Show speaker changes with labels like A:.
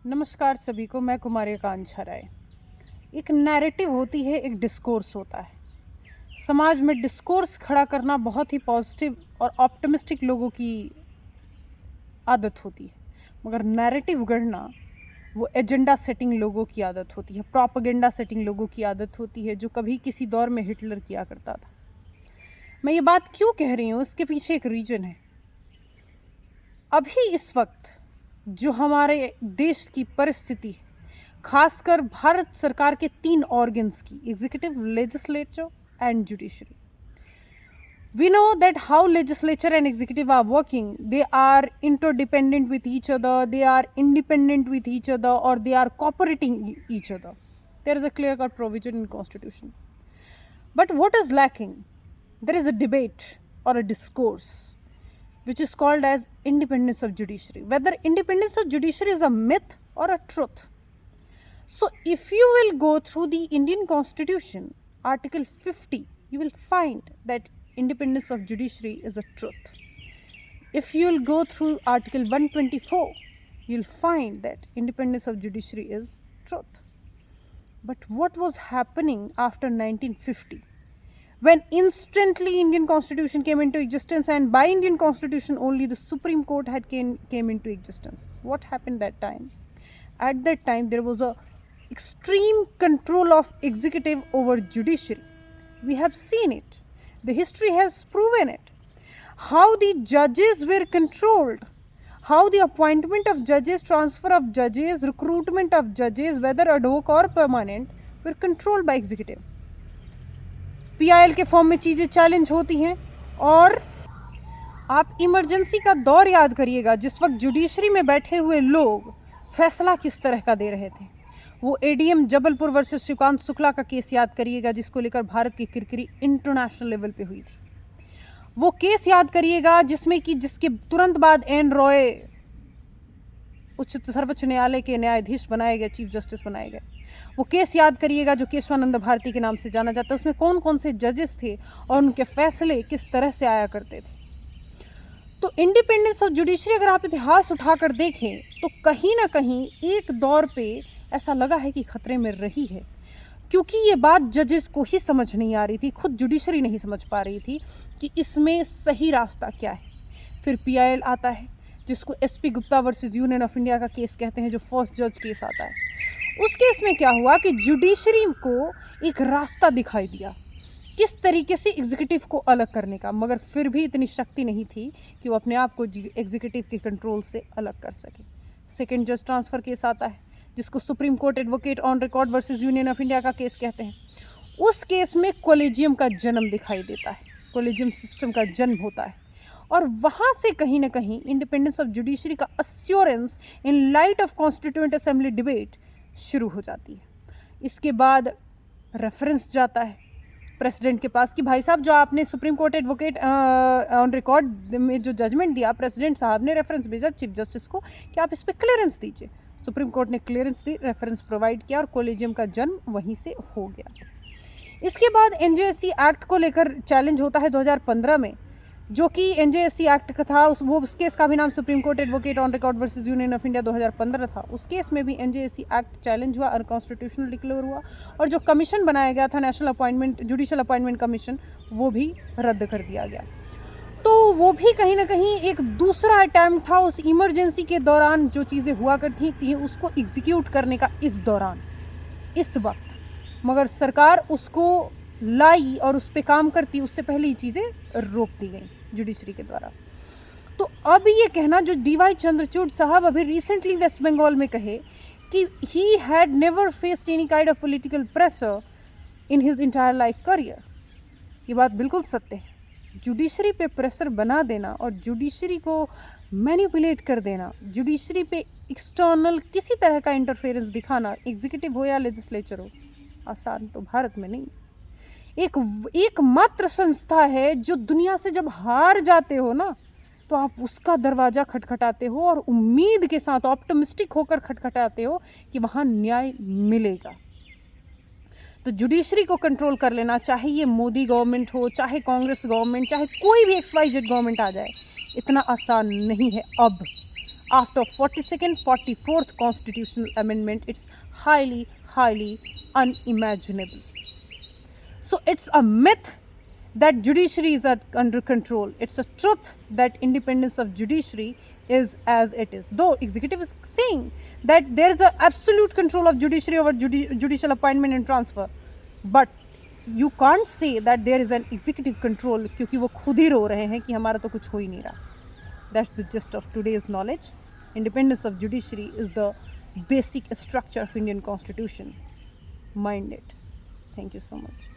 A: नमस्कार सभी को। मैं कुमारी आकांक्षा राय। एक नैरेटिव होती है, एक डिस्कोर्स होता है। समाज में डिस्कोर्स खड़ा करना बहुत ही पॉजिटिव और ऑप्टिमिस्टिक लोगों की आदत होती है, मगर नैरेटिव गढ़ना वो एजेंडा सेटिंग लोगों की आदत होती है, प्रोपेगेंडा सेटिंग लोगों की आदत होती है, जो कभी किसी दौर में हिटलर किया करता था। मैं ये बात क्यों कह रही हूँ, इसके पीछे एक रीजन है। अभी इस वक्त जो हमारे देश की परिस्थिति है, खासकर भारत सरकार के 3 ऑर्गन्स की, executive, legislature and judiciary. We know that how legislature and executive are working. They are interdependent with each other, they are independent with each other, or they are cooperating each other. There is a clear-cut provision in Constitution. But what is lacking? There is a debate or a discourse which is called as independence of judiciary. Whether independence of judiciary is a myth or a truth. So if you will go through the Indian Constitution, Article 50, you will find that independence of judiciary is a truth. If you will go through Article 124, you will find that independence of judiciary is truth. But what was happening after 1950? When instantly Indian Constitution came into existence, and by Indian Constitution only the Supreme Court had came into existence. What happened that time? At that time there was a extreme control of executive over judiciary. We have seen it. The history has proven it. How the judges were controlled, how the appointment of judges, transfer of judges, recruitment of judges, whether ad hoc or permanent, were controlled by executive. PIL के form में चीज़ें challenge होती हैं। और आप emergency का दौर याद करिएगा, जिस वक्त जुडिशरी में बैठे हुए लोग फैसला किस तरह का दे रहे थे। वो ADM जबलपुर वर्सेस शिवकांत शुक्ला का केस याद करिएगा, जिसको लेकर भारत की किरकिरी इंटरनेशनल लेवल पे हुई थी। वो केस याद करिएगा जिसके तुरंत बाद एन रॉय सर्वोच्च न्यायालय के न्यायाधीश बनाए गए, चीफ जस्टिस बनाए गए। वो केस याद करिएगा जो केशवानंद भारती के नाम से जाना जाता है। उसमें कौन कौन से जजेस थे और उनके फैसले किस तरह से आया करते थे। तो इंडिपेंडेंस ऑफ जुडिशरी अगर आप इतिहास उठाकर देखें तो कहीं ना कहीं एक दौर पे ऐसा लगा है कि खतरे में रही है, क्योंकि ये बात जजेस को ही समझ नहीं आ रही थी, खुद जुडिशरी नहीं समझ पा रही थी कि इसमें सही रास्ता क्या है। फिर PIL आता है, जिसको SP Gupta versus union of India का केस कहते हैं, जो फर्स्ट जज केस आता है। उस केस में क्या हुआ कि जुडिशरी को एक रास्ता दिखाई दिया किस तरीके से एग्जीक्यूटिव को अलग करने का, मगर फिर भी इतनी शक्ति नहीं थी कि वो अपने आप को एग्जीक्यूटिव के कंट्रोल से अलग कर सके। सेकेंड जज ट्रांसफ़र केस आता है, जिसको supreme court advocate on record versus union of India का केस कहते हैं। उस केस में कॉलेजियम का जन्म दिखाई देता है, कॉलेजियम सिस्टम का जन्म होता है, और वहाँ से कहीं ना कहीं इंडिपेंडेंस ऑफ जुडिशरी का assurance in light of constituent assembly debate शुरू हो जाती है। इसके बाद रेफरेंस जाता है प्रेसिडेंट के पास कि भाई साहब, जो आपने supreme court advocate on record में जो जजमेंट दिया, प्रेसिडेंट साहब ने रेफरेंस भेजा चीफ जस्टिस को कि आप इस पर क्लियरेंस दीजिए। सुप्रीम कोर्ट ने क्लियरेंस दी, रेफरेंस प्रोवाइड किया और कॉलेजियम का जन्म वहीं से हो गया। इसके बाद NJSC एक्ट को लेकर चैलेंज होता है 2015 में, जो कि NJSC एक्ट का था। उस केस का भी नाम supreme court advocate on record versus union of India 2015 था। उस केस में भी NJSC एक्ट चैलेंज हुआ, अनकॉन्स्टिट्यूशनल डिक्लेयर हुआ, और जो कमीशन बनाया गया था national appointment judicial appointment commission, वो भी रद्द कर दिया गया। तो वो भी कहीं ना कहीं एक दूसरा अटैम्प्ट था उस इमरजेंसी के दौरान जो चीज़ें हुआ करती थी उसको एग्जीक्यूट करने का इस दौरान, इस वक्त। मगर सरकार उसको लाई और उस पर काम करती, उससे पहले ही चीज़ें रोक दी गई जुडिशरी के द्वारा। तो अब ये कहना जो DY चंद्रचूड़ साहब अभी रिसेंटली वेस्ट बंगाल में कहे कि he had never faced any kind of political pressure in his entire life career, ये बात बिल्कुल सत्य है। जुडिशरी पे प्रेशर बना देना और जुडिशरी को मैनिपुलेट कर देना, जुडिशरी पे एक्सटर्नल किसी तरह का इंटरफेरेंस दिखाना, एग्जीक्यूटिव हो या लेजिस्लेचर हो, आसान तो भारत में नहीं। एकमात्र संस्था है जो दुनिया से जब हार जाते हो ना, तो आप उसका दरवाज़ा खटखटाते हो और उम्मीद के साथ ऑप्टिमिस्टिक होकर खटखटाते हो कि वहाँ न्याय मिलेगा। तो जुडिशरी को कंट्रोल कर लेना, चाहे ये मोदी गवर्नमेंट हो, चाहे कांग्रेस गवर्नमेंट, चाहे कोई भी XYZ गवर्नमेंट आ जाए, इतना आसान नहीं है। after 42nd, 44th constitutional amendment, it's highly unimaginable. So it's a myth that judiciary is under control. It's a truth that independence of judiciary is as it is. Though executive is saying that there is a absolute control of judiciary over judicial appointment and transfer, but you can't say that there is an executive control क्योंकि वो खुद ही रो रहे हैं कि हमारा तो कुछ हो ही नहीं रहा. That's the gist of today's knowledge. Independence of judiciary is the basic structure of Indian Constitution. Mind it. Thank you so much.